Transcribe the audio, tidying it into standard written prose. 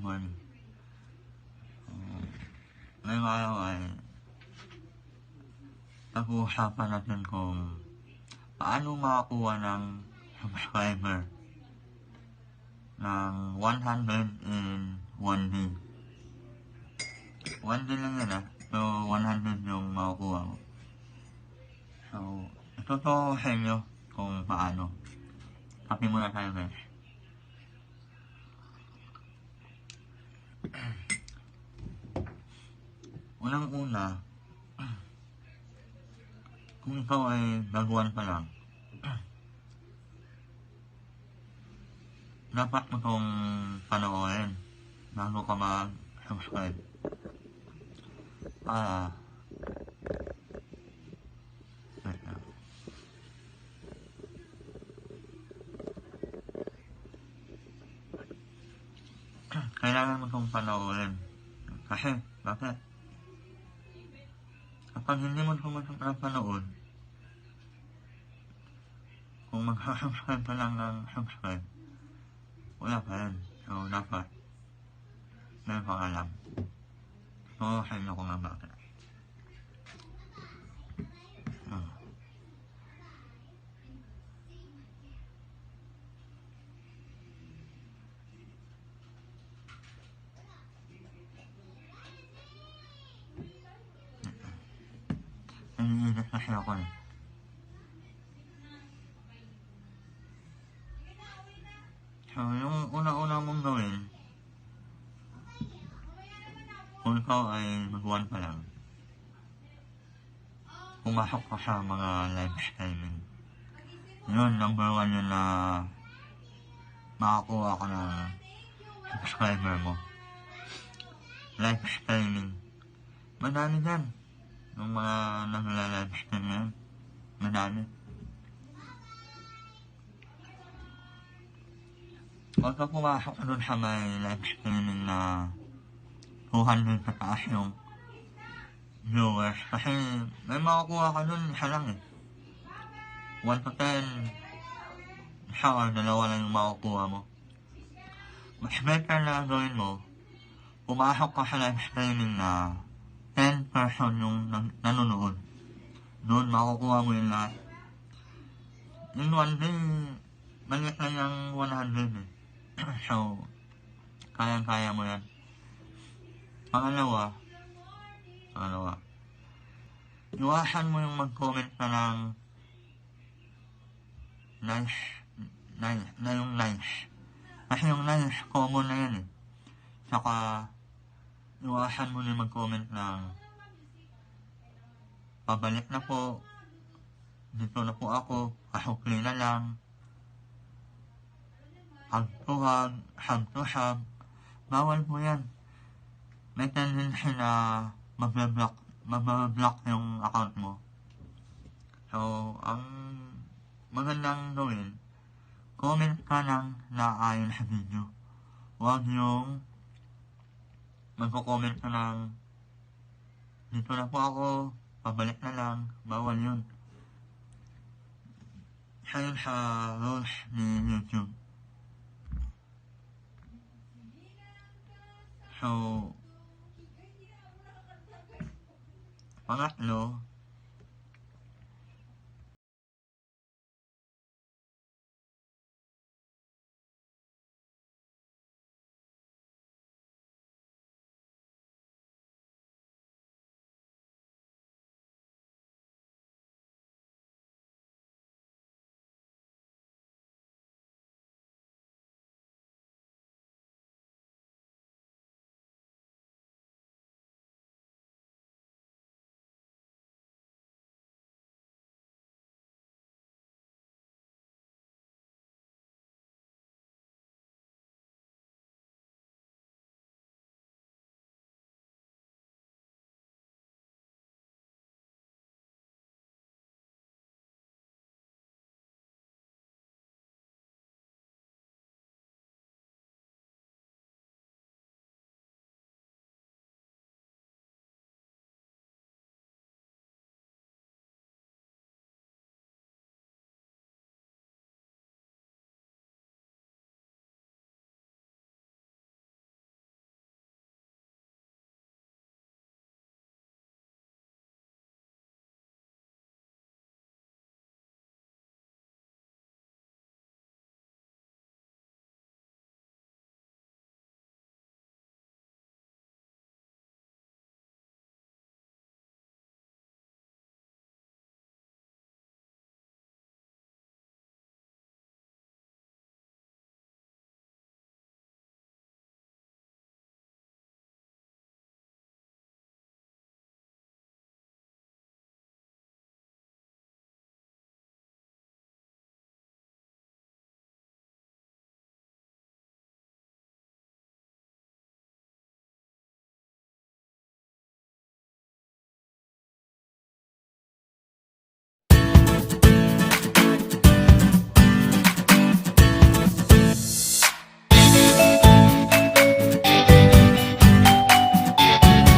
morning. Ngayong araw ay pag-uusapan natin kung paano makakuha ng subscriber ng 100 in 1 day. 1 day lang yan So, 100 yung makukuha mo. So, ito to sa inyo kung paano. Copy muna tayo guys. Unang-una, kung ikaw ay baguhan pa lang, dapat mo itong panoorin bago ka mag-subscribe. Kailangan mo itong panoorin. Kasi, bakit? Kapag hindi mo itong panood, kung mag-subscribe ka lang ng subscribe, wala pa rin. So, dapat meron kang alam. So, sa inyo kung nga bakit. Nanginginig kasi ako eh. So, yung una-una mong gawin, kung ikaw ay mag-1 pa lang, pumasok ka sa mga live streaming. Yun, number 1 yun na makakuha ka ng subscriber mo. Live streaming. Madami dyan. Yung mga nagla-live stream na yun. Madami. Huwag ka pumasok dun sa may live streaming na 200 sa taas yung viewers. Kasi may makakuha ka dun, isa lang eh. 1 to 10, isa or dalawa lang yung makakuha mo. Mas better na gawin mo, pumasok ka sa live streaming na 10 person yung nanonood. Doon makukuha mo yung lahat. In 1 day, maliit lang yung 100 eh. So, kayang-kaya mo yan. Pangalawa, iwasan mo yung mag-comment na ng nice. Kasi yung nice, common na yan eh. Saka, iwasan mo na mag-comment ng pabalik na po, dito na po ako, kasukli na lang, hug to hug, hug to hug. Bawal po yan. May tendency na mag-block yung account mo. So, ang magandang gawin, comment ka lang na ayon sa video. Huwag yung magko-comment ka ng dito na po ako, pabalik na lang, bawal yun. Isa yun sa rules ni YouTube. So, pangatlo,